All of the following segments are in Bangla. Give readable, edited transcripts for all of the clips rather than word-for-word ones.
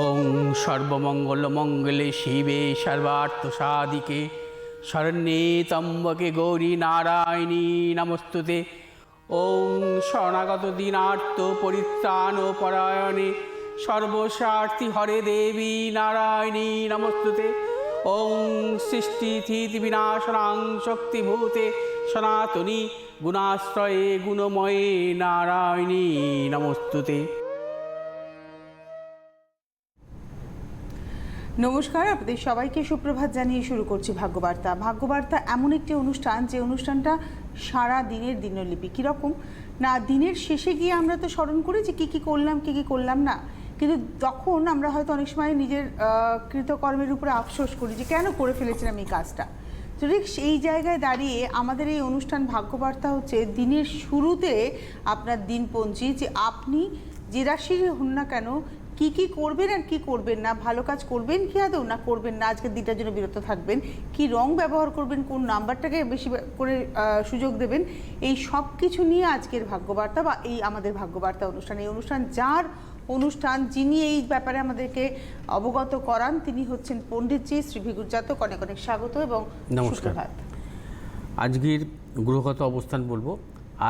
ওং সর্বমঙ্গলমঙ্গলে শিবে সর্বার্থসাধিকে শরণ্যে ত্র্যম্বকে গৌরী নারায়ণী নমস্তুতে। ওং শরণাগত দীনার্ত পরিত্রাণ পরায়ণে সর্বস্বার্থী হরে দেবী নারায়ণী নমস্তুতে। ওং সৃষ্টিস্থিতি বিনাশনাং শক্তিভূতে সনাতনী গুণাশ্রয়ে গুণময়ে নারায়ণী নমস্তুতে। নমস্কার, আপনাদের সবাইকে সুপ্রভাত জানিয়ে শুরু করছি ভাগ্যবার্তা। ভাগ্যবার্তা এমন একটি অনুষ্ঠান যে অনুষ্ঠানটা সারা দিনের দিনলিপি। কীরকম না, দিনের শেষে গিয়ে আমরা তো স্মরণ করি যে কী কী করলাম কী কী করলাম না, কিন্তু তখন আমরা হয়তো অনেক সময় নিজের কৃতকর্মের উপরে আফসোস করি যে কেন করে ফেলেছিলাম এই কাজটা। তো ঠিক সেই জায়গায় দাঁড়িয়ে আমাদের এই অনুষ্ঠান ভাগ্যবার্তা হচ্ছে দিনের শুরুতে আপনার দিনপঞ্জি, যে আপনি যে রাশির হন না কেন কি কি করবেন আর কি করবেন না, ভালো কাজ করবেন কি আদৌ না করবেন না, আজকের দিনটার জন্য বিরত থাকবেন, কি রং ব্যবহার করবেন, কোন নাম্বারটাকে বেশি করে সুযোগ দেবেন, এই সব কিছু নিয়ে আজকের ভাগ্যবার্তা বা এই আমাদের ভাগ্যবার্তা অনুষ্ঠান। এই অনুষ্ঠান যার অনুষ্ঠান, যিনি এই ব্যাপারে আমাদেরকে অবগত করান, তিনি হচ্ছেন পণ্ডিতজি শ্রী ভিগুর জাতক। অনেক অনেক স্বাগত এবং নমস্কার। আজকের গ্রহগত অবস্থান বলবো,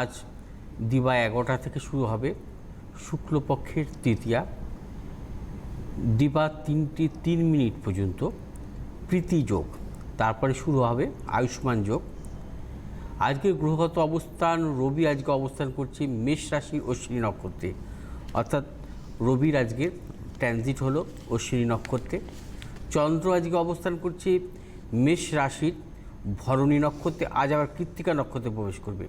আজ দিবা 11টা থেকে শুরু হবে শুক্লপক্ষের তৃতীয়া, দিবা 3:03 পর্যন্ত প্রীতি যোগ, তারপরে শুরু হবে আয়ুষ্মান যোগ। আজকের গ্রহগত অবস্থান, রবি আজকে অবস্থান করছে মেষ রাশির অশ্বিনী নক্ষত্রে, অর্থাৎ রবির আজকে ট্রানজিট হলো অশ্বিনী নক্ষত্রে। চন্দ্র আজকে অবস্থান করছে মেষ রাশির ভরণী নক্ষত্রে, আজ আবার কৃত্তিকা নক্ষত্রে প্রবেশ করবে।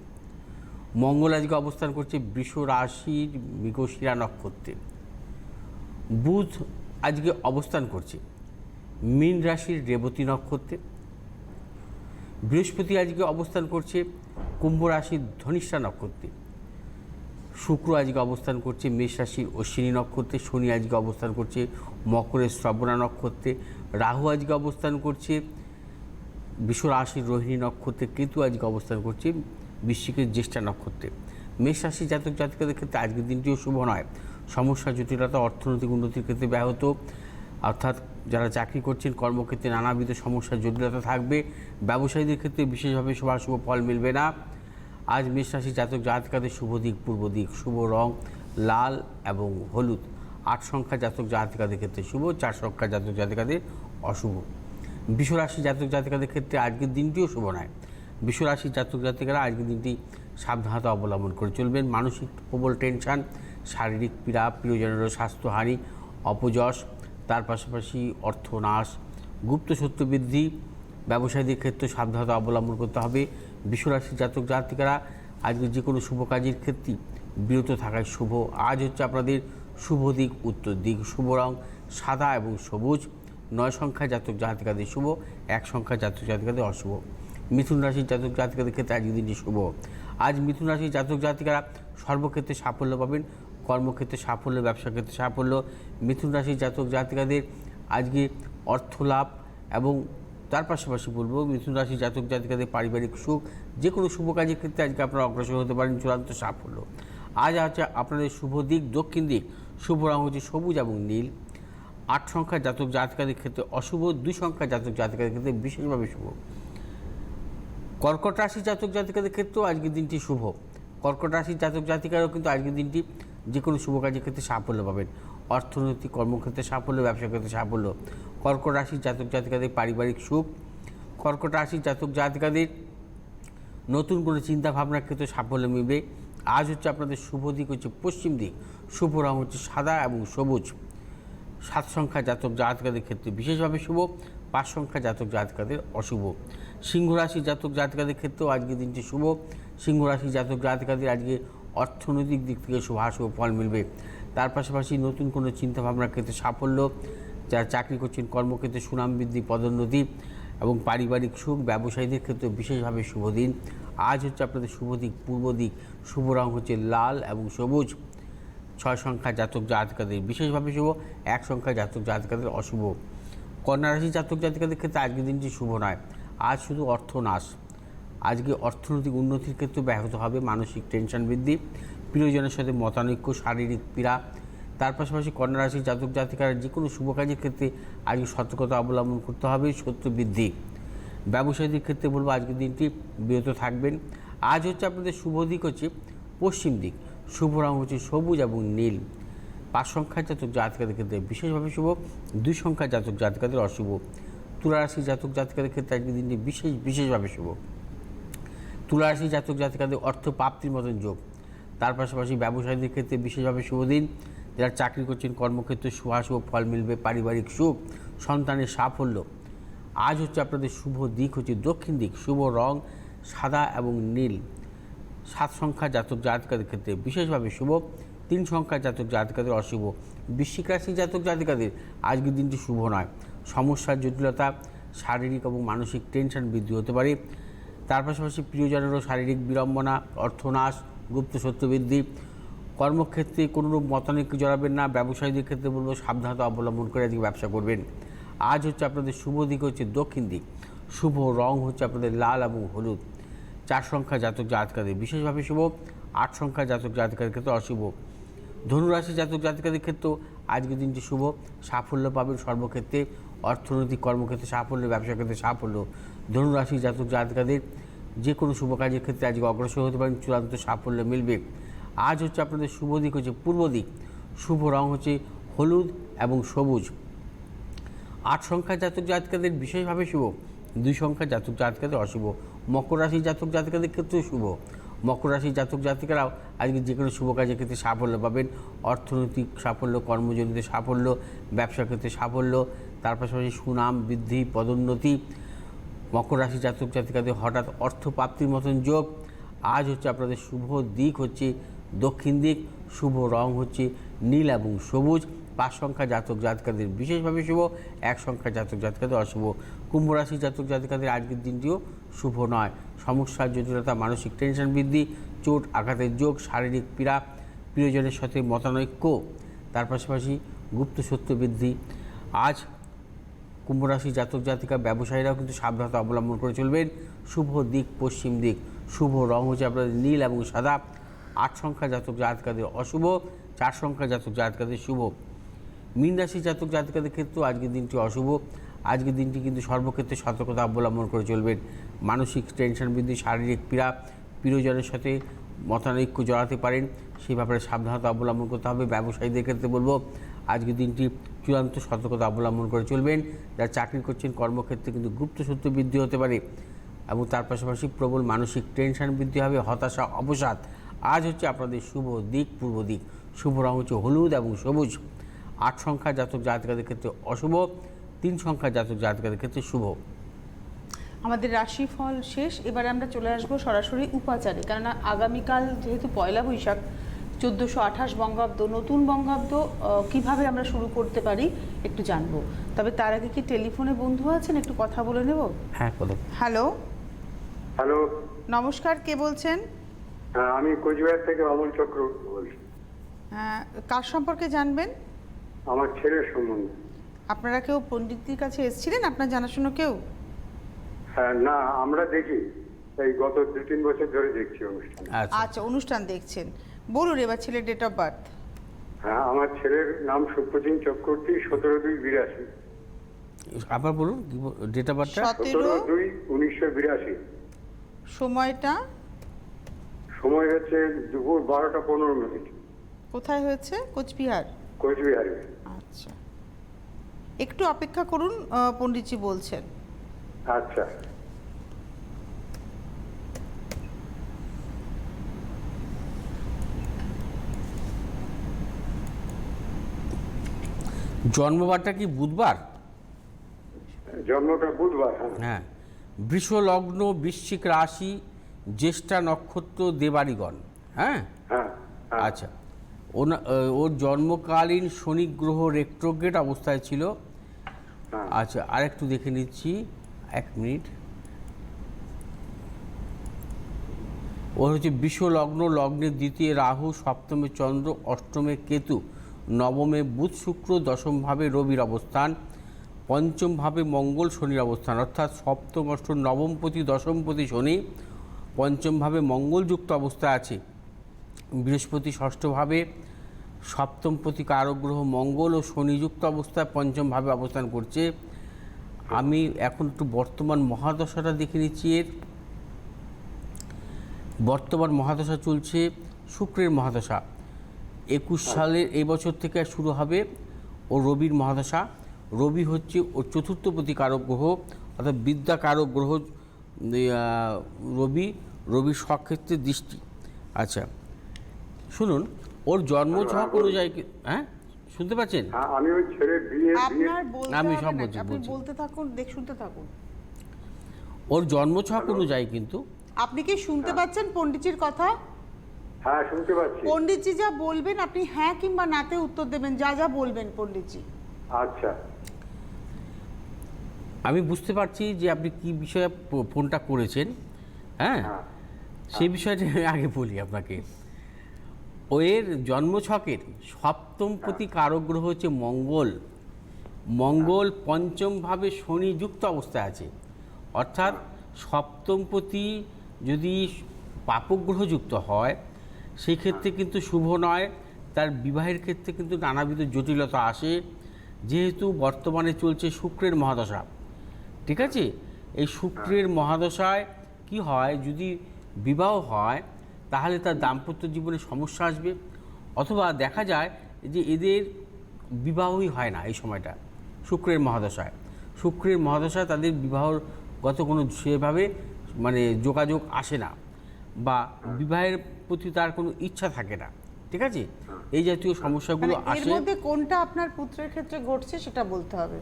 মঙ্গল আজকে অবস্থান করছে বৃষ রাশির মৃগশিরা নক্ষত্রে। বুধ আজকে অবস্থান করছে মীন রাশির রেবতী নক্ষত্রে। বৃহস্পতি আজকে অবস্থান করছে কুম্ভ রাশির ধনিষ্ঠা নক্ষত্রে। শুক্র আজকে অবস্থান করছে মেষ রাশির অশ্বিনী নক্ষত্রে। শনি আজকে অবস্থান করছে মকরের শ্রবণা নক্ষত্রে। রাহু আজকে অবস্থান করছে বৃষ রাশির রোহিণী নক্ষত্রে। কেতু আজকে অবস্থান করছে বৃশ্চিকের জ্যেষ্ঠা নক্ষত্রে। মেষ রাশি জাতক জাতিকাদের ক্ষেত্রে আজকের দিনটিও শুভ নয়। সমস্যা, জটিলতা, অর্থনৈতিক উন্নতির ক্ষেত্রে ব্যাহত, অর্থাৎ যারা চাকরি করছেন কর্মক্ষেত্রে নানাবিধ সমস্যা জটিলতা থাকবে। ব্যবসায়ীদের ক্ষেত্রে বিশেষভাবে শুভ ফল মিলবে না। আজ মেষ রাশি জাতক জাতিকাদের শুভ দিক পূর্ব দিক, শুভ রং লাল এবং হলুদ। 8 সংখ্যা জাতক জাতিকাদের ক্ষেত্রে শুভ, 4 সংখ্যা জাতক জাতিকাদের অশুভ। বৃষ রাশি জাতক জাতিকাদের ক্ষেত্রে আজকের দিনটিও শুভ নয়। বৃষ রাশির জাতক জাতিকারা আজকের দিনটি সাবধানতা অবলম্বন করে চলবেন। মানসিক প্রবল টেনশন, শারীরিক পীড়া, প্রিয়জনেরও স্বাস্থ্যহানি, অপযশ, তার পাশাপাশি অর্থনাশ, গুপ্ত সত্য বৃদ্ধি। ব্যবসায়ীদের ক্ষেত্রে সাবধানতা অবলম্বন করতে হবে। বৃষ রাশির জাতক জাতিকারা আজকে যে কোনো শুভ কাজের ক্ষেত্রে বিরত থাকায় শুভ। আজ হচ্ছে আপনাদের শুভ দিক উত্তর দিক, শুভ রং সাদা এবং সবুজ। 9 সংখ্যা জাতক জাতিকাদের শুভ, 1 সংখ্যা জাতক জাতিকাদের অশুভ। মিথুন রাশির জাতক জাতিকাদের ক্ষেত্রে আজকের দিনটি শুভ। আজ মিথুন রাশির জাতক জাতিকারা সর্বক্ষেত্রে সাফল্য পাবেন, কর্মক্ষেত্রে সাফল্য, ব্যবসা ক্ষেত্রে সাফল্য। মিথুন রাশির জাতক জাতিকাদের আজকে অর্থ লাভ এবং তার পাশাপাশি বলবো মিথুন রাশির জাতক জাতিকাদের পারিবারিক সুখ। যে কোনো শুভ কাজের ক্ষেত্রে আজকে আপনারা অগ্রসর হতে পারেন, চূড়ান্ত সাফল্য। আজ হচ্ছে আপনাদের শুভ দিক দক্ষিণ দিক, শুভ রং হচ্ছে সবুজ এবং নীল। 8 সংখ্যা জাতক জাতিকাদের ক্ষেত্রে অশুভ, 2 সংখ্যা জাতক জাতিকাদের ক্ষেত্রে বিশেষভাবে শুভ। কর্কট রাশির জাতক জাতিকাদের ক্ষেত্রেও আজকের দিনটি শুভ। কর্কট রাশির জাতক জাতিকারাও কিন্তু আজকের দিনটি যে কোনো শুভ কাজের ক্ষেত্রে সাফল্য পাবেন। অর্থনৈতিক কর্মক্ষেত্রে সাফল্য, ব্যবসা ক্ষেত্রে সাফল্য। কর্কট রাশির জাতক জাতিকাদের পারিবারিক সুখ। কর্কট রাশির জাতক জাতিকাদের নতুন কোনো চিন্তাভাবনার ক্ষেত্রে সাফল্য মিলবে। আজ হচ্ছে আপনাদের শুভ দিক হচ্ছে পশ্চিম দিক, শুভ রং হচ্ছে সাদা এবং সবুজ। 7 সংখ্যা জাতক জাতিকাদের ক্ষেত্রে বিশেষভাবে শুভ, 5 সংখ্যা জাতক জাতিকাদের অশুভ। সিংহ রাশির জাতক জাতিকাদের ক্ষেত্রেও আজকের দিনটি শুভ। সিংহ রাশির জাতক জাতিকাদের আজকে অর্থনৈতিক দিক থেকে শুভাশুভ ফল মিলবে। তার পাশাপাশি নতুন কোনো চিন্তাভাবনার ক্ষেত্রে সাফল্য। যারা চাকরি করছেন কর্মক্ষেত্রে সুনাম বৃদ্ধি, পদোন্নতি এবং পারিবারিক সুখ। ব্যবসায়ীদের ক্ষেত্রে বিশেষভাবে শুভ দিন। আজ হচ্ছে আপনাদের শুভ দিক পূর্ব দিক, শুভ রং হচ্ছে লাল এবং সবুজ। 6 সংখ্যা জাতক জাতিকাদের বিশেষভাবে শুভ, 1 সংখ্যা জাতক জাতিকাদের অশুভ। কন্যা রাশি জাতক জাতিকাদের ক্ষেত্রে আজকের দিনটি শুভ নয়। আজ শুধু অর্থনাশ। আজকে অর্থনৈতিক উন্নতির ক্ষেত্রে ব্যাহত হবে, মানসিক টেনশন বৃদ্ধি, প্রিয়জনের সাথে মতানৈক্য, শারীরিক পীড়া, তার পাশাপাশি কন্যা রাশির জাতক জাতিকারা যে কোনো শুভ কাজের ক্ষেত্রে আজকে সতর্কতা অবলম্বন করতে হবে। শত্রু বৃদ্ধি। ব্যবসায়ীদের ক্ষেত্রে বলবো আজকের দিনটি বিরত থাকবেন। আজ হচ্ছে আপনাদের শুভ দিক হচ্ছে পশ্চিম দিক, শুভ রং হচ্ছে সবুজ এবং নীল। 5 সংখ্যার জাতক জাতিকাদের ক্ষেত্রে বিশেষভাবে শুভ, 2 সংখ্যার জাতক জাতিকাদের অশুভ। তুলা রাশির জাতক জাতিকাদের ক্ষেত্রে আজকের দিনটি বিশেষভাবে শুভ। তুলা রাশির জাতক জাতিকাদের অর্থ প্রাপ্তির মতন যোগ। তার পাশাপাশি ব্যবসায়ীদের ক্ষেত্রে বিশেষভাবে শুভ দিন। যারা চাকরি করছেন কর্মক্ষেত্রে শুভাশুভ ফল মিলবে, পারিবারিক সুখ, সন্তানের সাফল্য। আজ হচ্ছে আপনাদের শুভ দিক হচ্ছে দক্ষিণ দিক, শুভ রং সাদা এবং নীল। 7 সংখ্যার জাতক জাতিকাদের ক্ষেত্রে বিশেষভাবে শুভ, 3 সংখ্যার জাতক জাতিকাদের অশুভ। বৃশ্চিক রাশির জাতক জাতিকাদের আজকের দিনটি শুভ নয়। সমস্যার জটিলতা, শারীরিক এবং মানসিক টেনশন বৃদ্ধি হতে পারে। তার পাশাপাশি প্রিয়জনেরও শারীরিক বিড়ম্বনা, অর্থনাশ, গুপ্ত শত্রু বৃদ্ধি। কর্মক্ষেত্রে কোনোরূপ মতানৈক্যে জড়াবেন না। ব্যবসায়ীদের ক্ষেত্রে বলবো সাবধানতা অবলম্বন করে আজকে ব্যবসা করবেন। আজ হচ্ছে আপনাদের শুভ দিক হচ্ছে দক্ষিণ দিক, শুভ রং হচ্ছে আপনাদের লাল এবং হলুদ। 4 সংখ্যা জাতক জাতিকাদের বিশেষভাবে শুভ, 8 সংখ্যা জাতক জাতিকাদের ক্ষেত্রে অশুভ। ধনুরাশি জাতক জাতিকাদের ক্ষেত্রেও আজকের দিনটি শুভ, সাফল্য পাবেন সর্বক্ষেত্রে, অর্থনৈতিক কর্মক্ষেত্রে সাফল্য, ব্যবসা ক্ষেত্রে সাফল্য। ধনুরাশি জাতক জাতিকাদের যে কোনো শুভ কাজের ক্ষেত্রে আজকে অগ্রসর হতে পারেন, চূড়ান্ত সাফল্য মিলবে। আজ হচ্ছে আপনাদের শুভ দিক হচ্ছে পূর্ব দিক, শুভ রং হচ্ছে হলুদ এবং সবুজ। 8 সংখ্যার জাতক জাতিকাদের বিশেষভাবে শুভ, 2 সংখ্যার জাতক জাতিকাদের অশুভ। মকর রাশির জাতক জাতিকাদের ক্ষেত্রেও শুভ। মকর রাশির জাতক জাতিকারাও আজকে যে কোনো শুভ কাজের ক্ষেত্রে সাফল্য পাবেন, অর্থনৈতিক সাফল্য, কর্মজনিত সাফল্য, ব্যবসা ক্ষেত্রে সাফল্য। তার পাশাপাশি সুনাম বৃদ্ধি, পদোন্নতি। মকর রাশির জাতক জাতিকাদের হঠাৎ অর্থ প্রাপ্তির মতন যোগ। আজ হচ্ছে আপনাদের শুভ দিক হচ্ছে দক্ষিণ দিক, শুভ রং হচ্ছে নীল এবং সবুজ। 5 সংখ্যা জাতক জাতিকাদের বিশেষভাবে শুভ, 1 সংখ্যা জাতক জাতিকাদের অশুভ। কুম্ভ রাশির জাতক জাতিকাদের আজকের দিনটিও শুভ নয়। সমস্যার জটিলতা, মানসিক টেনশন বৃদ্ধি, চোট আঘাতের যোগ, শারীরিক পীড়া, প্রিয়জনের সাথে মতানৈক্য। তার পাশাপাশি গুপ্ত সত্য বৃদ্ধি। আজ কুম্ভ রাশির জাতক জাতিকা ব্যবসায়ীরাও কিন্তু সাবধানতা অবলম্বন করে চলবেন। শুভ দিক পশ্চিম দিক, শুভ রং হচ্ছে আপনাদের নীল এবং সাদা। 8 সংখ্যা জাতক জাতিকাদের অশুভ, 4 সংখ্যা জাতক জাতিকাদের শুভ। মীন রাশির জাতক জাতিকাদের ক্ষেত্রেও আজকের দিনটি অশুভ। আজকের দিনটি কিন্তু সর্বক্ষেত্রে সতর্কতা অবলম্বন করে চলবেন। মানসিক টেনশন বৃদ্ধি, শারীরিক পীড়া, প্রিয়জনের সাথে মতানৈক্য জড়াতে পারেন, সেই ব্যাপারে সাবধানতা অবলম্বন করতে হবে। ব্যবসায়ীদের ক্ষেত্রে বলবো আজকের দিনটি চূড়ান্ত সতর্কতা অবলম্বন করে চলবেন। যারা চাকরি করছেন কর্মক্ষেত্রে কিন্তু গুপ্ত সত্য বৃদ্ধি হতে পারে এবং তার পাশাপাশি প্রবল মানসিক টেনশন বৃদ্ধি হবে, হতাশা, অবসাদ। আজ হচ্ছে আপনাদের শুভ দিক পূর্ব দিক, শুভ রং হচ্ছে হলুদ এবং সবুজ। 8 সংখ্যা জাতক জাতিকাদের ক্ষেত্রে অশুভ, 3 সংখ্যা জাতক জাতিকাদের ক্ষেত্রে শুভ। আমাদের রাশিফল শেষ, এবারে আমরা চলে আসবো সরাসরি উপাচারে, কেননা আগামীকাল যেহেতু পয়লা বৈশাখ 1428 বঙ্গাব্দ, নতুন বঙ্গাব্দ কিভাবে আমরা শুরু করতে পারি একটু জানবো। তবে তার আগে কি টেলিফোনে বন্ধু আছেন, একটু কথা বলে নেব? হ্যাঁ, বলো। হ্যালো, হ্যালো, নমস্কার, কে বলছেন? আমি কোচবিহার থেকে অমল চক্রবর্তী বলছি। কার সম্পর্কে জানবেন? আমার ছেলের সম্বন্ধে। আপনারা কেউ পণ্ডিতদের কাছে এসেছিলেন, আপনার জানাশোনা কেউ? হ্যাঁ, না, আমরা দেখি, এই গত 2-3 বছর ধরে দেখছি অনুষ্ঠান। আচ্ছা, অনুষ্ঠান দেখছেন। বলুন এবার ছেলের ডেট অফ বার্থ। হ্যাঁ, আমার ছেলের নাম সুপ্রতিম চক্রবর্তী, 17/2/82। আবার বলুন ডেট অফ বার্থটা। 17/2/1982। সময়টা? সময় হচ্ছে দুপুর 12টা 15 মিনিট। কোথায় হয়েছে? কোচবিহার। কোচবিহারে। আচ্ছা, একটু অপেক্ষা করুন, পণ্ডিতজি বলছেন। আচ্ছা। জন্মবারটা কি বুধবার? জন্মটা বুধবার। হ্যাঁ। বৃষ লগ্ন, বৃশ্চিক রাশি, জ্যেষ্ঠা নক্ষত্র, দেবাড়িগণ। হ্যাঁ, হ্যাঁ। আচ্ছা। ওর জন্মকালীন শনি গ্রহ রেট্রোগ্রেড অবস্থায় ছিল। আচ্ছা, আরেকটু দেখে নিচ্ছি, 1 মিনিট। ওর হচ্ছে বৃষ লগ্ন, লগ্নের দ্বিতীয় রাহু, সপ্তমে চন্দ্র, অষ্টমে কেতু, নবমে বুধ শুক্র, দশম ভাবে রবির অবস্থান, পঞ্চম ভাবে মঙ্গল শনির অবস্থান, অর্থাৎ সপ্তম অষ্টম নবমপতি দশমপতি শনি পঞ্চম ভাবে মঙ্গলযুক্ত অবস্থায় আছে। বৃহস্পতি ষষ্ঠভাবে, সপ্তমপতি কারক গ্রহ মঙ্গল ও শনিযুক্ত অবস্থায় পঞ্চমভাবে অবস্থান করছে। আমি এখন একটু বর্তমান মহাদশাটা দেখে নিচ্ছি। এর বর্তমান মহাদশা চলছে শুক্রের মহাদশা। 21 সালের এই বছর থেকে শুরু হবে ও রবির মহাদশা। রবি হচ্ছে ওর চতুর্থপতি কারক গ্রহ, অর্থাৎ বিদ্যা কারক গ্রহ। রবির স্বক্ষেত্রে দৃষ্টি। আচ্ছা শুনুন, ওর জন্মছক অনুযায়ী হ্যাঁ শুনতে পাচ্ছেন? হ্যাঁ, আমি ওই ছেলের বিয়ে আপনার বলতে আমি হবে সব না, বলছি, আপনি বলছি। বলতে থাকুন, শুনতে থাকুন। ওর জন্মছক অনুযায়ী কিন্তু আপনি কি শুনতে পাচ্ছেন পণ্ডিতজির কথা? হ্যাঁ, শুনতে পাচ্ছি। পণ্ডিতজি যা বলবেন আপনি হ্যাঁ কিংবা নাতে উত্তর দেবেন, যা যা বলবেন পণ্ডিতজি। আচ্ছা, আমি বুঝতে পারছি যে আপনি কি বিষয়ে ফোনটা করেছেন। হ্যাঁ, সেই বিষয়টা আমি আগে বলি আপনাকে। ওর জন্মছকের সপ্তমপতি কারক গ্রহ হচ্ছে মঙ্গল। মঙ্গল পঞ্চমভাবে শনিযুক্ত অবস্থায় আছে, অর্থাৎ সপ্তমপতি যদি পাপগ্রহযুক্ত হয় সেই ক্ষেত্রে কিন্তু শুভ নয়। তার বিবাহের ক্ষেত্রে কিন্তু নানাবিধ জটিলতা আসে, যেহেতু বর্তমানে চলছে শুক্রের মহাদশা। ঠিক আছে, এই শুক্রের মহাদশায় কি হয়, যদি বিবাহ হয় তাহলে তার দাম্পত্য জীবনে সমস্যা আসবে, অথবা দেখা যায় যে এদের বিবাহই হয় না এই সময়টা শুক্রের মহাদশায়। শুক্রের মহাদশায় তাদের বিবাহগত কোনো সেভাবে মানে যোগাযোগ আসে না, বা বিবাহের প্রতি তার কোনো ইচ্ছা থাকে না। ঠিক আছে, এই জাতীয় সমস্যাগুলো মানে এর আসে। মধ্যে কোনটা আপনার পুত্রের ক্ষেত্রে ঘটছে সেটা বলতে হবে।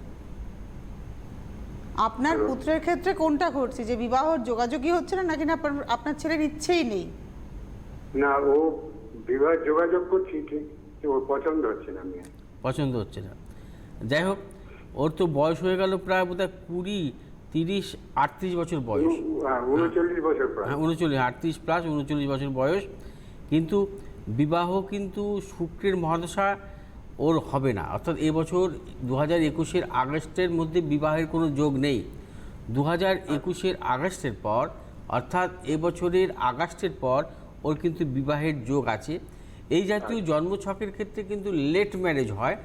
আপনার পুত্রের ক্ষেত্রে কোনটা ঘটছে, যে বিবাহর যোগাযোগই হচ্ছে না, নাকি না আপনার ছেলের ইচ্ছেই নেই? না, ও বিবাহ যোগাযোগ করছি ঠিক, ওর পছন্দ হচ্ছে না। আমি পছন্দ হচ্ছে না। যাই হোক, ওর তো বয়স হয়ে গেল প্রায় বোধহয় 20, 30, 38 বছর বয়স। 39 বছর প্রায়। হ্যাঁ 39, 38 প্লাস 39 বছর বয়স, কিন্তু বিবাহ কিন্তু শুক্রের মহাদশা ওর হবে না। অর্থাৎ এবছর 2021-এর আগস্টের মধ্যে বিবাহের কোনো যোগ নেই। 2021-এর আগস্টের পর, অর্থাৎ এবছরের আগস্টের পর ওর কিন্তু বিবাহের যোগ আছে। এই জাতীয় জন্মছকের ক্ষেত্রে কিন্তু লেট ম্যারেজ হয়।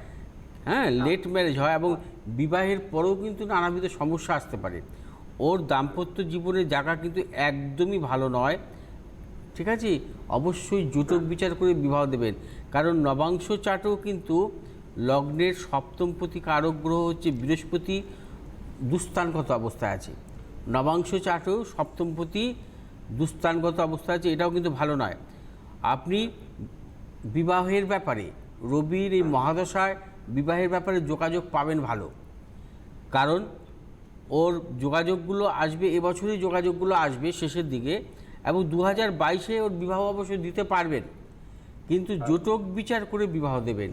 হ্যাঁ, লেট ম্যারেজ হয় এবং বিবাহের পরেও কিন্তু নানাবিধ সমস্যা আসতে পারে। ওর দাম্পত্য জীবনের জায়গা কিন্তু একদমই ভালো নয়। ঠিক আছে, অবশ্যই জোটক বিচার করে বিবাহ দেবেন, কারণ নবাংশ চার্টেও কিন্তু লগ্নের সপ্তমপতি কারক গ্রহ হচ্ছে বৃহস্পতি, দুস্থানগত অবস্থায় আছে। নবাংশ চার্টেও সপ্তমপতি দুস্থানগত অবস্থায় আছে, এটাও কিন্তু ভালো নয়। আপনি বিবাহের ব্যাপারে রবির এই মহাদশায় বিবাহের ব্যাপারে যোগাযোগ পাবেন ভালো, কারণ ওর যোগাযোগগুলো আসবে, এবছরই যোগাযোগগুলো আসবে শেষের দিকে, এবং 2022-এ ওর বিবাহ অবশ্য দিতে পারবেন, কিন্তু জোটক বিচার করে বিবাহ দেবেন।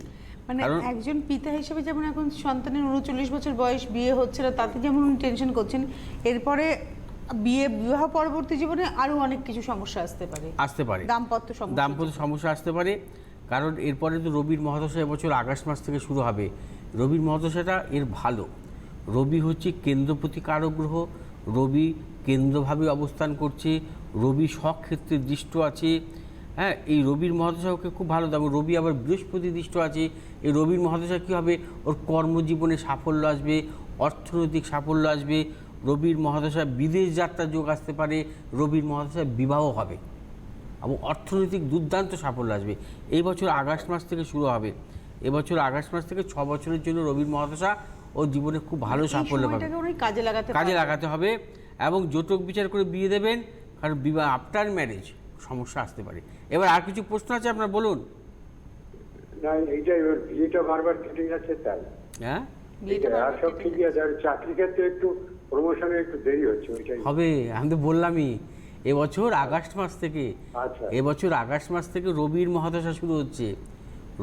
মানে কারণ একজন পিতা হিসেবে যেমন এখন সন্তানের 39 বছর বয়স, বিয়ে হচ্ছে না, তাতে যেমন উনি টেনশন করছেন, এরপরে বিবাহ পরবর্তী জীবনে আরো অনেক কিছু সমস্যা আসতে পারে, দাম্পত্য সমস্যা আসতে পারে। কারণ এরপরে তো রবির মহাদশা এবছর আগস্ট মাস থেকে শুরু হবে। রবির মহাদশাটা এর ভালো। রবি হচ্ছে কেন্দ্রপতি কারক গ্রহ, রবি কেন্দ্রভাবে অবস্থান করছে, রবি স্বক্ষেত্রে দৃষ্ট আছে। হ্যাঁ, এই রবির মহাদশাকে খুব ভালো দেবো। রবি আবার বৃহস্পতি দৃষ্ট আছে। এই রবির মহাদশা কী হবে, ওর কর্মজীবনে সাফল্য আসবে, অর্থনৈতিক সাফল্য আসবে। রবির মহাদশায় বিদেশ যাত্রার যোগ আসতে পারে, রবির মহাদশায় বিবাহ হবে এবং অর্থনৈতিক দুর্দান্ত সাফল্য আসবে। এই বছর আগস্ট মাস থেকে শুরু হবে। এবছর আগস্ট মাস থেকে 6 বছরের জন্য রবির মহাদশা ও জীবনে খুব ভালো সাফল্য পাবে, কাজে লাগাতে হবে, এবং জোটক বিচার করে বিয়ে দেবেন, কারণ বিবাহ আফটার ম্যারেজ সমস্যা আসতে পারে। এবার আর কিছু প্রশ্ন আছে আপনার, বলুন। না, এইটাই, ওর বিয়েটা বারবার কেটে যাচ্ছে তাই। হ্যাঁ, আর সব ঠিকই আছে, আর চাকরি ক্ষেত্রে একটু প্রমোশনে একটু দেরি হচ্ছে, ওইটাই হবে। আমি তো বললামই এবছর আগস্ট মাস থেকে, আচ্ছা। এবছর আগস্ট মাস থেকে রবির মহাদশা শুরু হচ্ছে।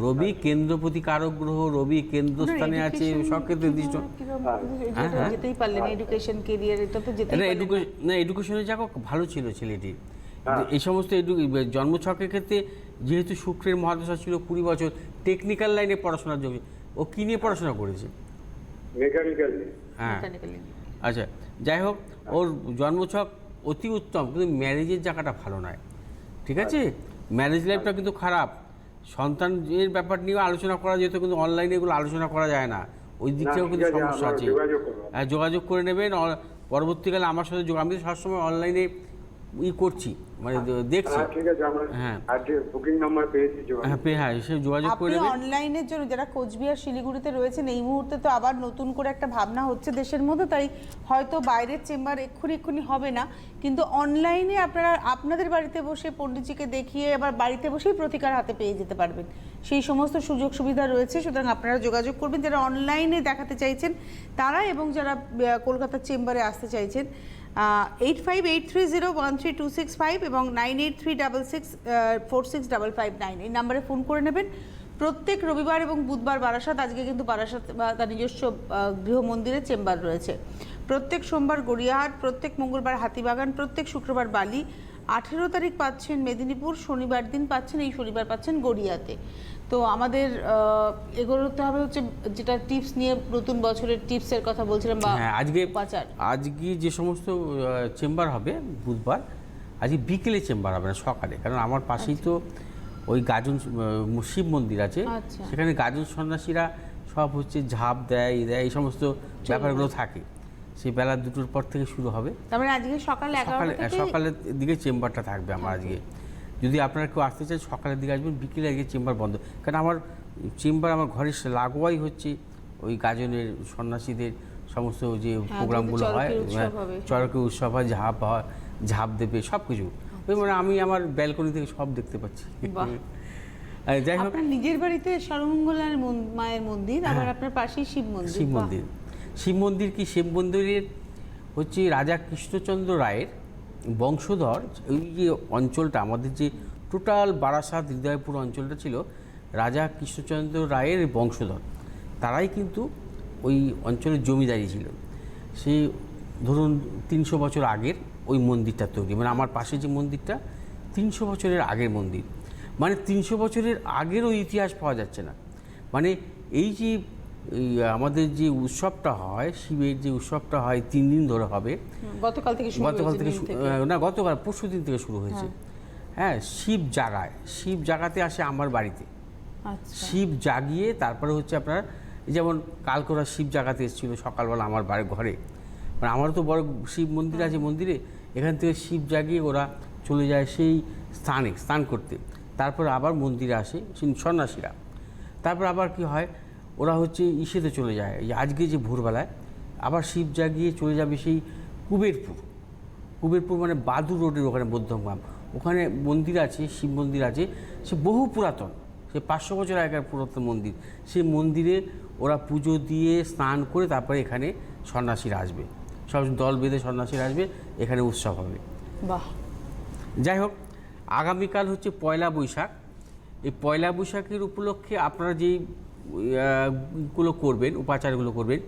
রবি কেন্দ্রপতি কারক গ্রহ, রবি কেন্দ্রস্থানে আছে, সক্ষেত্রে দৃষ্ট। যেতেই পারলেন এডুকেশন ক্যারিয়ার, এটা তো যেতেই পারলেন না, এডুকেশনের জায়গা ভালো ছিল ছেলেটির। এই সমস্ত জন্মছকের ক্ষেত্রে যেহেতু শুক্রের মহাদশা ছিল 20 বছর, টেকনিক্যাল লাইনে পড়াশোনার যোগ্য। ও কী নিয়ে পড়াশোনা করেছে? মেকানিক্যাল। হ্যাঁ, আচ্ছা, যাই হোক, ওর জন্মছক অতি উত্তম, কিন্তু ম্যারেজের জায়গাটা ভালো নয়। ঠিক আছে, ম্যারেজ লাইফটা কিন্তু খারাপ। সন্তানের ব্যাপার নিয়ে আলোচনা করা যেত, কিন্তু অনলাইনে এগুলো আলোচনা করা যায় না, ওই দিকটাও কিন্তু ঠিক আছে, সমস্যা আমরা আছে। যোগাযোগ করবো। যোগাযোগ করে নেবেন, পরবর্তীকালে আমার সাথে আমি তো সবসময় অনলাইনে করছি, মানে দেখছি। হ্যাঁ ঠিক আছে, আমরা হ্যাঁ। অ্যাড্রেস বুকিং নাম্বার পেয়েছি, যোগাযোগ। হ্যাঁ, সে যোগাযোগ করে আপনি নেবেন। অনলাইনের জন্য যারা কোচবিহার শিলিগুড়িতে রয়েছেন এই মুহূর্তে তো আবার নতুন করে একটা ভাবনা হচ্ছে দেশের মধ্যে, তাই হয়তো বাইরের চেম্বার এক্ষুনি হবে না, কিন্তু অনলাইনে আপনারা আপনাদের বাড়িতে বসে পণ্ডিতজিকে দেখিয়ে আবার বাড়িতে বসেই প্রতিকার হাতে পেয়ে যেতে পারবেন, সেই সমস্ত সুযোগ সুবিধা রয়েছে। সুতরাং আপনারা যোগাযোগ করবেন যারা অনলাইনে দেখাতে চাইছেন তারা, এবং যারা কলকাতার চেম্বারে আসতে চাইছেন। 8583013265 এবং 9836646559 এই নাম্বারে ফোন করে নেবেন। প্রত্যেক রবিবার এবং বুধবার বারাসাত, আজকে কিন্তু বারাসাত তার নিজস্ব গৃহ মন্দিরে চেম্বার রয়েছে। প্রত্যেক সোমবার গড়িয়াহাট, প্রত্যেক মঙ্গলবার হাতিবাগান, প্রত্যেক শুক্রবার বালি। 18 তারিখ পাচ্ছেন মেদিনীপুর, শনিবার দিন পাচ্ছেন, এই শনিবার পাচ্ছেন গড়িয়াতে। তো আমাদের এগোতে হবে হচ্ছে যেটা টিপস নিয়ে, নতুন বছরের টিপসের কথা বলছিলাম, বা হ্যাঁ, আজকে যে সমস্ত চেম্বার হবে বুধবার, আজকে বিকেলে চেম্বার হবে না, সকালে, কারণ আমার পাশেই তো ওই গাজন শিব মন্দির আছে, সেখানে গাজন সন্ন্যাসীরা সব হচ্ছে ঝাঁপ দেয় এই সমস্ত ব্যাপারগুলো থাকে, সেই বেলা 2টোর পর থেকে শুরু হবে। তার মানে আজকে সকালের দিকে চেম্বারটা থাকবে আমার আজকে। যদি আপনারা কেউ আসতে চান সকালের দিকে আসবেন, বিকেলে আজকে চেম্বার বন্ধ, কারণ আমার চেম্বার আমার ঘরের লাগোয়াই হচ্ছে ওই গাজনের সন্ন্যাসীদের সমস্ত যে প্রোগ্রামগুলো হয়, চড়কের উৎসব হয়, ঝাঁপ দেবে সব কিছু, ওই মানে আমি আমার ব্যালকনি থেকে সব দেখতে পাচ্ছি। যাই হোক, আপনার নিজের বাড়িতে সর্বমঙ্গলার মায়ের মন্দির, আবার আপনার পাশেই শিব মন্দির। শিব মন্দির কি, শিব মন্দিরের হচ্ছে রাজা কৃষ্ণচন্দ্র রায়ের বংশধর, ওই যে অঞ্চলটা আমাদের যে টোটাল বারাসাত হৃদয়পুর অঞ্চলটা ছিল রাজা কৃষ্ণচন্দ্র রায়ের বংশধর, তারাই কিন্তু ওই অঞ্চলের জমিদারি ছিল। সেই ধরুন 300 বছর আগের ওই মন্দিরটা তৈরি, মানে আমার পাশে যে মন্দিরটা 300 বছরের আগের মন্দির, মানে 300 বছরের আগেরও ইতিহাস পাওয়া যাচ্ছে না। মানে এই যে আমাদের যে উৎসবটা হয়, শিবের যে উৎসবটা হয় 3 দিন ধরে হবে, গতকাল থেকে না, গতকাল পরশু দিন থেকে শুরু হয়েছে। হ্যাঁ, শিব জাগাতে আসে আমার বাড়িতে, শিব জাগিয়ে তারপরে হচ্ছে আপনার, যেমন কালকে ওরা শিব জাগাতে এসেছিলো সকালবেলা আমার বাড়ির ঘরে, মানে আমারও তো বড় শিব মন্দির আছে, মন্দিরে এখান থেকে শিব জাগিয়ে ওরা চলে যায় সেই স্নান করতে, তারপর আবার মন্দিরে আসে সন্ন্যাসীরা, তারপর আবার কি হয়, ওরা হচ্ছে ইসেতে চলে যায়, আজকে যে ভোরবেলায় আবার শিব জাগিয়ে চলে যাবে সেই কুবেরপুর মানে বাদুর রোডের ওখানে মধ্যমগ্রাম, ওখানে মন্দির আছে, শিব মন্দির আছে, সে বহু পুরাতন, সে 500 বছর আগের পুরাতন মন্দির, সেই মন্দিরে ওরা পুজো দিয়ে স্নান করে তারপরে এখানে সন্ন্যাসীরা আসবে, সব দল বেঁধে সন্ন্যাসীরা আসবে, এখানে উৎসব হবে। বাহ। যাই হোক, আগামীকাল হচ্ছে পয়লা বৈশাখ। এই পয়লা বৈশাখের উপলক্ষে আপনারা যেই গুলো করবেন, উপাচারগুলো করবেন,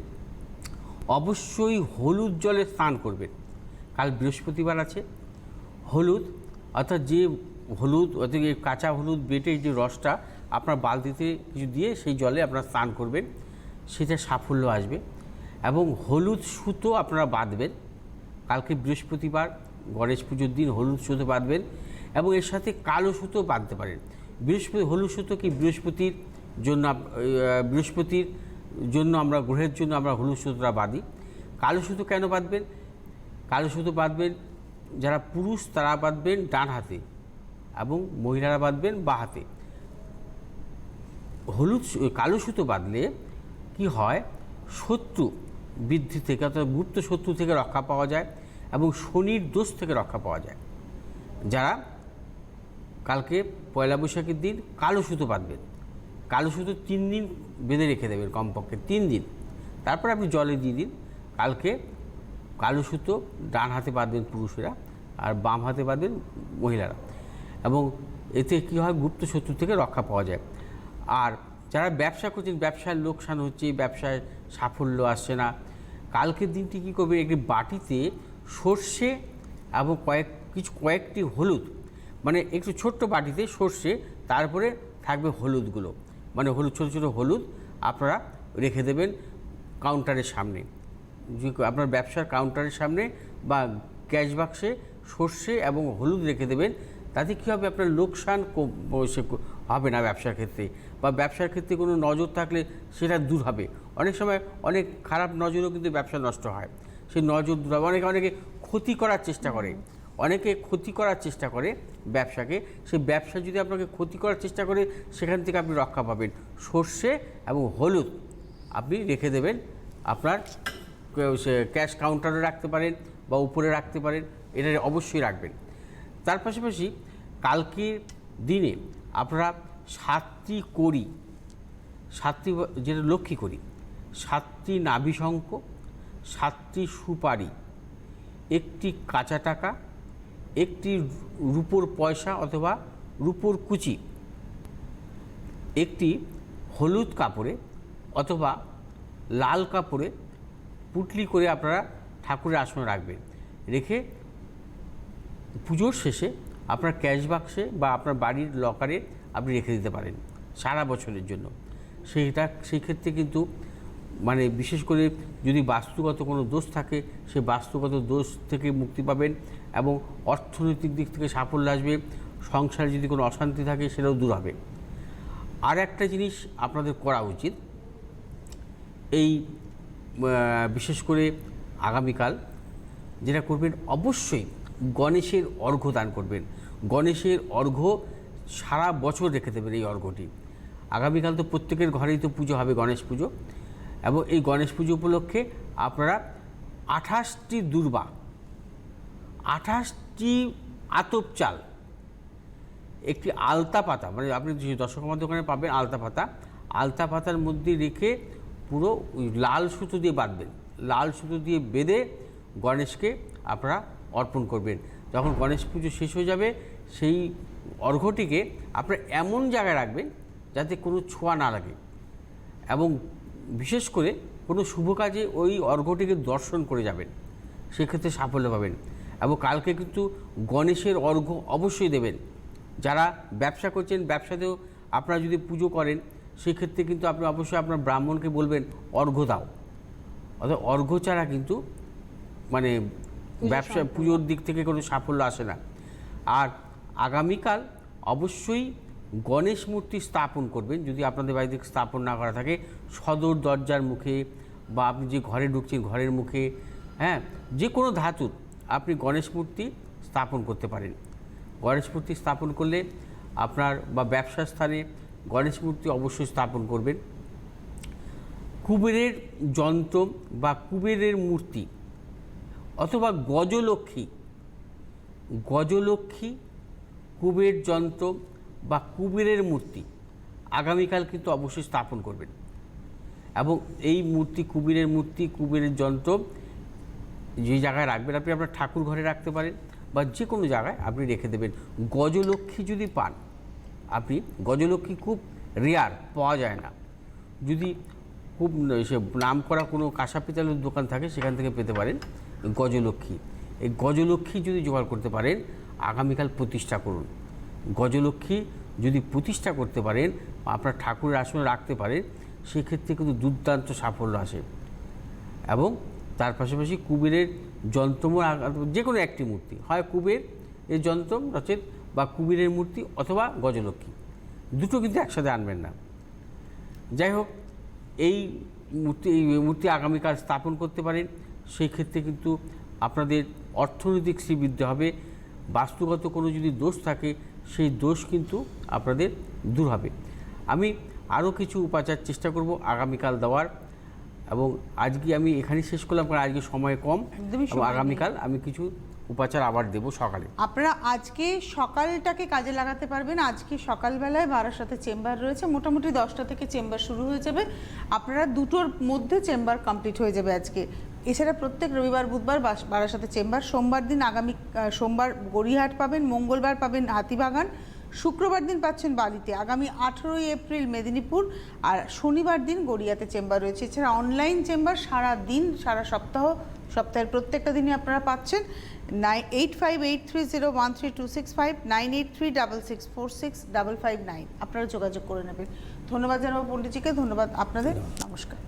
অবশ্যই হলুদ জলে স্নান করবেন। কাল বৃহস্পতিবার আছে, হলুদ অর্থাৎ যে হলুদ অর্থাৎ কাঁচা হলুদ বেটে যে রসটা আপনার বালতিতে কিছু দিয়ে সেই জলে আপনারা স্নান করবেন, সেটা সাফল্য আসবে। এবং হলুদ সুতো আপনারা বাঁধবেন, কালকে বৃহস্পতিবার গণেশ পুজোর দিন হলুদ সুতো বাঁধবেন, এবং এর সাথে কালো সুতো বাঁধতে পারেন। হলুদ সুতো কি বৃহস্পতির জন্য আমরা গ্রহের জন্য আমরা হলুদ সুতোটা বাঁধি। কালো সুতো কেন বাঁধবেন? কালো সুতো বাঁধবেন যারা পুরুষ তারা বাঁধবেন ডান হাতে, এবং মহিলারা বাঁধবেন বাঁ হাতে। কালো সুতো বাঁধলে কি হয়, শত্রু বৃদ্ধি থেকে অর্থাৎ গুপ্ত শত্রু থেকে রক্ষা পাওয়া যায়, এবং শনির দোষ থেকে রক্ষা পাওয়া যায়। যারা কালকে পয়লা বৈশাখের দিন কালো সুতো বাঁধবেন, কালো সুতো 3 দিন বেঁধে রেখে দেবেন, কমপক্ষে 3 দিন, তারপর আপনি জলে দিয়ে দিন। কালকে কালো সুতো ডান হাতে বাঁধবেন পুরুষেরা, আর বাম হাতে বাঁধবেন মহিলারা, এবং এতে কী হয়, গুপ্ত শত্রু থেকে রক্ষা পাওয়া যায়। আর যারা ব্যবসা করছেন, ব্যবসায় লোকসান হচ্ছে, ব্যবসায় সাফল্য আসছে না, কালকের দিনটি কী করবেন, একটি বাটিতে সর্ষে এবং কয়েকটি হলুদ, মানে একটু ছোট্ট বাটিতে সর্ষে, তারপরে থাকবে হলুদগুলো, মানে ছোটো ছোটো হলুদ আপনারা রেখে দেবেন কাউন্টারের সামনে, আপনার ব্যবসার কাউন্টারের সামনে বা ক্যাশ বাক্সে সর্ষে এবং হলুদ রেখে দেবেন। তাতে কী হবে, আপনার লোকসান হবে না ব্যবসার ক্ষেত্রে, বা ব্যবসার ক্ষেত্রে কোনো নজর থাকলে সেটা দূর হবে। অনেক সময় অনেক খারাপ নজরও কিন্তু ব্যবসা নষ্ট হয়, সেই নজর দূর হবে। অনেকে ক্ষতি করার চেষ্টা করে, অনেকে ক্ষতি করার চেষ্টা করে ব্যবসাকে। সেই ব্যবসা যদি আপনাকে ক্ষতি করার চেষ্টা করে, সেখান থেকে আপনি রক্ষা পাবেন। সর্ষে এবং হলুদ আপনি রেখে দেবেন, আপনার ক্যাশ কাউন্টারে রাখতে পারেন বা উপরে রাখতে পারেন, এটা অবশ্যই রাখবেন। তার পাশাপাশি কালকের দিনে আপনারা 7টি কড়ি, 7টি যেটা লক্ষ্মী করি, 7টি নাভিশঙ্খ, 7টি সুপারি, 1টি কাঁচা টাকা, 1টি রূপোর পয়সা অথবা রূপোর কুচি, 1টি হলুদ কাপড়ে অথবা লাল কাপড়ে পুটলি করে আপনারা ঠাকুরের আসনে রাখবেন। রেখে পুজোর শেষে আপনার ক্যাশ বাক্সে বা আপনার বাড়ির লকারে আপনি রেখে দিতে পারেন সারা বছরের জন্য। সেই ক্ষেত্রে কিন্তু মানে বিশেষ করে যদি বাস্তুগত কোনো দোষ থাকে, সেই বাস্তুগত দোষ থেকে মুক্তি পাবেন এবং অর্থনৈতিক দিক থেকে সাফল্য আসবে। সংসারে যদি কোনো অশান্তি থাকে সেটাও দূর হবে। আর একটা জিনিস আপনাদের করা উচিত, এই বিশেষ করে আগামীকাল যেটা করবেন, অবশ্যই গণেশের অর্ঘ্য দান করবেন। গণেশের অর্ঘ্য সারা বছর রেখে দেবেন এই অর্ঘ্যটি। আগামীকাল তো প্রত্যেকের ঘরেই তো পুজো হবে, গণেশ পুজো, এবং এই গণেশ পুজো উপলক্ষে আপনারা 28টি দূর্বা, 28টি আতপ চাল, একটি আলতা পাতা, মানে আপনি দশকর্মার দোকানে পাবেন আলতা পাতা, আলতা পাতার মধ্যে রেখে পুরো লাল সুতো দিয়ে বাঁধবেন। লাল সুতো দিয়ে বেঁধে গণেশকে আপনারা অর্পণ করবেন। যখন গণেশ পুজো শেষ হয়ে যাবে, সেই অর্ঘ্যটিকে আপনারা এমন জায়গায় রাখবেন যাতে কোনো ছোঁয়া না লাগে, এবং বিশেষ করে কোনো শুভ কাজে ওই অর্ঘ্যটিকে দর্শন করে যাবেন, সেক্ষেত্রে সাফল্য পাবেন। এবং কালকে কিন্তু গণেশের অর্ঘ্য অবশ্যই দেবেন। যারা ব্যবসা করছেন, ব্যবসাতেও আপনারা যদি পুজো করেন, সেক্ষেত্রে কিন্তু আপনি অবশ্যই আপনার ব্রাহ্মণকে বলবেন অর্ঘ্য দাও। অর্থাৎ অর্ঘ্য ছাড়া কিন্তু মানে ব্যবসা পুজোর দিক থেকে কোনো সাফল্য আসে না। আর আগামীকাল অবশ্যই গণেশ মূর্তি স্থাপন করবেন। যদি আপনাদের বাড়িতে স্থাপন না করা থাকে, সদর দরজার মুখে বা আপনি যে ঘরে ঢুকছেন ঘরের মুখে, হ্যাঁ, যে কোনো ধাতুর আপনি গণেশ মূর্তি স্থাপন করতে পারেন। গণেশ মূর্তি স্থাপন করলে আপনার বা ব্যবসার স্থানে গণেশ মূর্তি অবশ্যই স্থাপন করবেন। কুবেরের যন্ত্র বা কুবেরের মূর্তি অথবা গজলক্ষ্মী, কুবের যন্ত্র বা কুবেরের মূর্তি আগামীকাল কিন্তু অবশ্যই স্থাপন করবেন। এবং এই মূর্তি, কুবেরের মূর্তি, কুবেরের যন্ত্র যে জায়গায় রাখবেন, আপনি আপনার ঠাকুর ঘরে রাখতে পারেন বা যে কোনো জায়গায় আপনি রেখে দেবেন। গজলক্ষ্মী যদি পান, আপনি গজলক্ষ্মী খুব রেয়ার, পাওয়া যায় না। যদি খুব সে নাম করা কোনো কাঁসা পিতলের দোকান থাকে, সেখান থেকে পেতে পারেন গজলক্ষ্মী। এই গজলক্ষ্মী যদি জোগাড় করতে পারেন, আগামীকাল প্রতিষ্ঠা করুন। গজলক্ষ্মী যদি প্রতিষ্ঠা করতে পারেন, আপনার ঠাকুরের আসনে রাখতে পারেন, সেক্ষেত্রে কিন্তু দুর্দান্ত সাফল্য আসে। এবং তার পাশাপাশি কুবেরের যন্ত্র, যে কোনো একটি মূর্তি, হয় কুবের এর যন্ত্র রচেত বা কুবেরের মূর্তি অথবা গজলক্ষ্মী, দুটো কিন্তু একসাথে আনবেন না। যাই হোক, এই মূর্তি আগামীকাল স্থাপন করতে পারেন। সেই ক্ষেত্রে কিন্তু আপনাদের অর্থনৈতিক শ্রীবৃদ্ধি হবে। বাস্তুগত কোনো যদি দোষ থাকে, সেই দোষ কিন্তু আপনাদের দূর হবে। আমি আরও কিছু উপাচার চেষ্টা করব আগামীকাল দেওয়ার, এবং আজকে আমি এখানেই শেষ করলাম, কারণ আজকে সময় কম। এবং আগামীকাল আমি কিছু উপাচার আবার দেব সকালে। আপনারা আজকে সকালটাকে কাজে লাগাতে পারবেন। আজকে সকালবেলায় বারাসাতে চেম্বার রয়েছে, মোটামুটি 10টা থেকে চেম্বার শুরু হয়ে যাবে। আপনারা 2টোর মধ্যে চেম্বার কমপ্লিট হয়ে যাবে আজকে। এছাড়া প্রত্যেক রবিবার, বুধবার বারাসাতে চেম্বার। সোমবার দিন সোমবার গড়িয়াহাট পাবেন, মঙ্গলবার পাবেন হাতিবাগান, শুক্রবার দিন পাচ্ছেন বালিতে, আগামী 18ই এপ্রিল মেদিনীপুর, আর শনিবার দিন গড়িয়াতে চেম্বার রয়েছে। এছাড়া অনলাইন চেম্বার সারা দিন, সারা সপ্তাহের প্রত্যেকটা দিনই আপনারা পাচ্ছেন। 8583013265, 9836646559 আপনারা যোগাযোগ করে নেবেন। ধন্যবাদ জানাবো পণ্ডিতজিকে, ধন্যবাদ আপনাদের, নমস্কার।